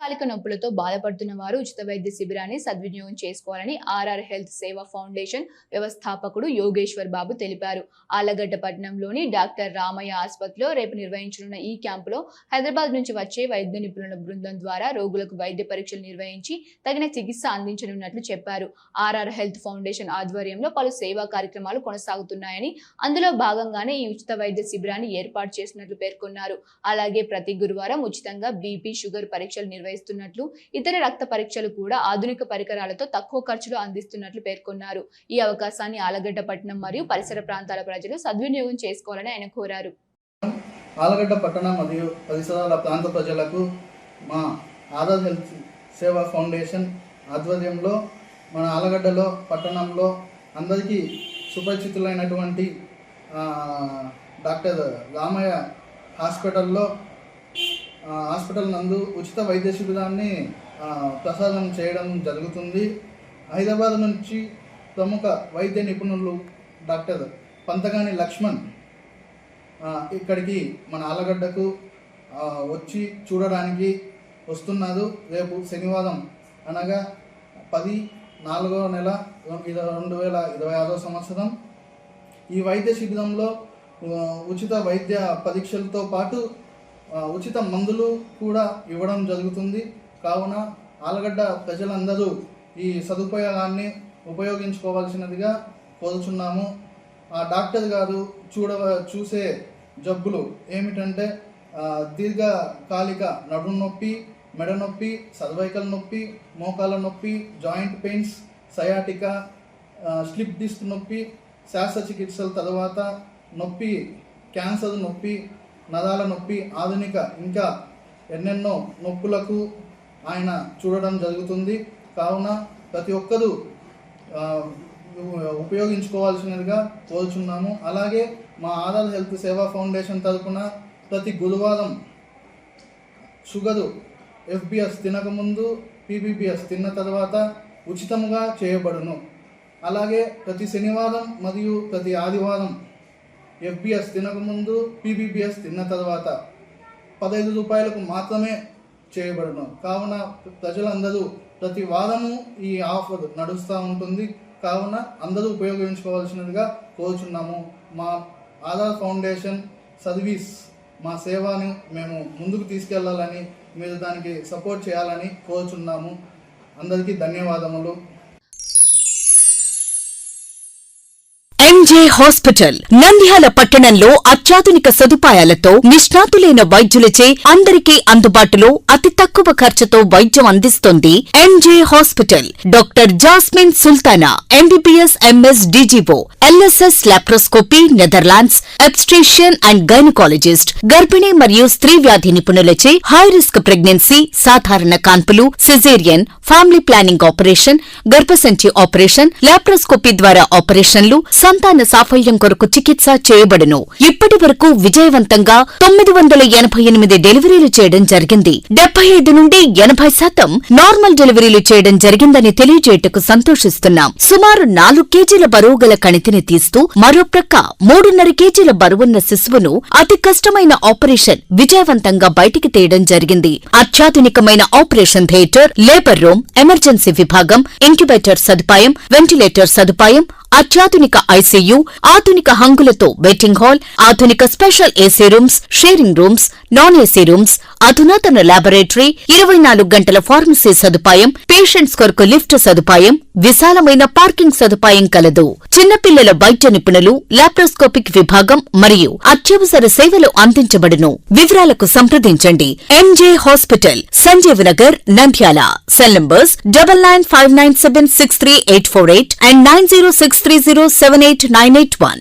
కాలిక నొప్పులతో బాధపడుతున్న వారు ఉచిత వైద్య శిబిరాన్ని సద్వినియోగం చేసుకోవాలని ఆర్ఆర్ హెల్త్ సేవా ఫౌండేషన్ వ్యవస్థాపకుడు యోగేశ్వర్ బాబు తెలిపారు. ఆలగడ్డ పట్టణంలోని డాక్టర్ రామయ్య ఆసుపత్రిలో రేపు నిర్వహించనున్న ఈ క్యాంపులో హైదరాబాద్ నుంచి వచ్చే వైద్య నిపుణుల బృందం ద్వారా రోగులకు వైద్య పరీక్షలు నిర్వహించి తగిన చికిత్స అందించనున్నట్లు చెప్పారు. ఆర్ఆర్ హెల్త్ ఫౌండేషన్ ఆధ్వర్యంలో పలు సేవా కార్యక్రమాలు కొనసాగుతున్నాయని, అందులో భాగంగానే ఈ ఉచిత వైద్య శిబిరాన్ని ఏర్పాటు చేసినట్లు పేర్కొన్నారు. అలాగే ప్రతి గురువారం ఉచితంగా బీపీ, షుగర్ పరీక్షలు నిర్వహిస్తున్నట్లు, ఇతర రక్త పరీక్షలు కూడా ఆధునిక పరికరాలతో తక్కువ ఖర్చులో అందిస్తున్నట్లు పేర్కొన్నారు. ఈ అవకాశాన్ని ఆలగడ్డ పట్టణం మరియు పరిసర ప్రాంతాల ప్రజలు సద్వినియోగం చేసుకోవాలని ఆయన కోరారు. ఆలగడ్డ పట్టణ మరియు పరిసరాల ప్రాంత ప్రజలకు మా ఆర్ఆర్ హెల్త్ సేవా ఫౌండేషన్ ఆధ్వర్యంలో మన ఆలగడ్డలో పట్టణంలో అందరికీ సుపరిచితులైనటువంటి డాక్టర్ రామయ్య హాస్పిటల్ నందు ఉచిత వైద్య శిబిరాన్ని ప్రసారం చేయడం జరుగుతుంది. హైదరాబాద్ నుంచి ప్రముఖ వైద్య నిపుణులు డాక్టర్ పంతగాని లక్ష్మణ్ ఇక్కడికి మన ఆలగడ్డకు వచ్చి చూడడానికి వస్తున్నారు. రేపు శనివారం అనగా 10/4/2026 ఈ వైద్య శిబిరంలో ఉచిత వైద్య పరీక్షలతో పాటు ఉచిత మందులు కూడా ఇవ్వడం జరుగుతుంది. కావున ఆలగడ్డ ప్రజలందరూ ఈ సదుపాయాన్ని ఉపయోగించుకోవాల్సినదిగా కోరుచున్నాము. ఆ డాక్టర్ గారు చూసే జబ్బులు ఏమిటంటే దీర్ఘకాలిక నడుము నొప్పి, మెడ నొప్పి, సర్వైకల్ నొప్పి, మోకాల నొప్పి, joint pains, sciatica, slip disc నొప్పి, శస్త్రచికిత్సల తర్వాత నొప్పి, క్యాన్సర్ నొప్పి, నరాల నొప్పి, ఆధునిక ఇంకా ఎన్నెన్నో నొప్పులకు ఆయన చూడడం జరుగుతుంది. కావున ప్రతి ఒక్కరూ ఉపయోగించుకోవాల్సినదిగా కోరుచున్నాము. అలాగే మా ఆర్ఆర్ హెల్త్ సేవా ఫౌండేషన్ తరఫున ప్రతి గురువారం షుగరు FBS తినకముందు, PBBS తిన్న తర్వాత ఉచితంగా చేయబడును. అలాగే ప్రతి శనివారం మరియు ప్రతి ఆదివారం FBS తినకముందు, PBBS తిన్న తర్వాత 15 రూపాయలకు మాత్రమే చేయబడును. కావున ప్రజలందరూ ప్రతి వారము ఈ ఆఫర్ నడుస్తూ ఉంటుంది. కావున అందరూ ఉపయోగించుకోవాల్సినదిగా కోరుచున్నాము. మా ఆర్ఆర్ ఫౌండేషన్ సర్వీస్, మా సేవని మేము ముందుకు తీసుకెళ్లాలని, మీరు దానికి సపోర్ట్ చేయాలని కోరుచున్నాము. అందరికీ ధన్యవాదములు. MJ హాస్పిటల్ నంద్యాల పట్టణంలో అత్యాధునిక సదుపాయాలతో నిష్ణాతులైన వైద్యులచే అందరికీ అందుబాటులో అతి తక్కువ ఖర్చుతో వైద్యం అందిస్తోంది MJ hospital. Doctor Jasmine Sultana MBBS MS DGO LSS laparoscopy Netherlands obstetrician and gynaecologist. గర్భిణీ మరియు స్త్రీ వ్యాధి నిపుణులచే హై రిస్క్ ప్రెగ్నెన్సీ, సాధారణ కాన్పులు, సిజేరియన్, ఫ్యామిలీ ప్లానింగ్ ఆపరేషన్, గర్భసంచి ఆపరేషన్, లాప్రోస్కోపీ ద్వారా ఆపరేషన్లు, సంతాన సాఫల్యం కొరకు చికిత్స చేయబడును. ఇప్పటి వరకు విజయవంతంగా 988 డెలివరీలు చేయడం జరిగింది. 75 నుండి 80% నార్మల్ డెలివరీలు చేయడం జరిగిందని తెలియజేయటకు సంతోషిస్తున్నాం. సుమారు 4 కేజీల బరువు గల కణితిని తీస్తూ మరో ప్రక్క 3.5 కేజీల బరువున్న శిశువును అతి కష్టమైన ఆపరేషన్ విజయవంతంగా బయటికి తీయడం జరిగింది. అత్యాధునికమైన operation theatre, labour room, emergency విభాగం, ఇంక్యుబేటర్ సదుపాయం, వెంటిలేటర్ సదుపాయం, అత్యాధునిక ICU, ఆధునిక హంగులతో వెయిటింగ్ హాల్, ఆధునిక special AC rooms, sharing rooms, non AC rooms, అధునాతన లాబొరేటరీ, 24 గంటల ఫార్మసీ సదుపాయం, పేషెంట్స్ కొరకు లిఫ్ట్ సదుపాయం, విశాలమైన పార్కింగ్ సదుపాయం కలదు. చిన్నపిల్లల వైద్య నిపుణులు, లాప్రోస్కోపిక్ విభాగం మరియు అత్యవసర సేవలు అందించబడును. వివరాలకు సంప్రదించండి. MJ hospital, Sanjeev Nagar, Nandyal. Cell numbers 9959763848 and 9063078981.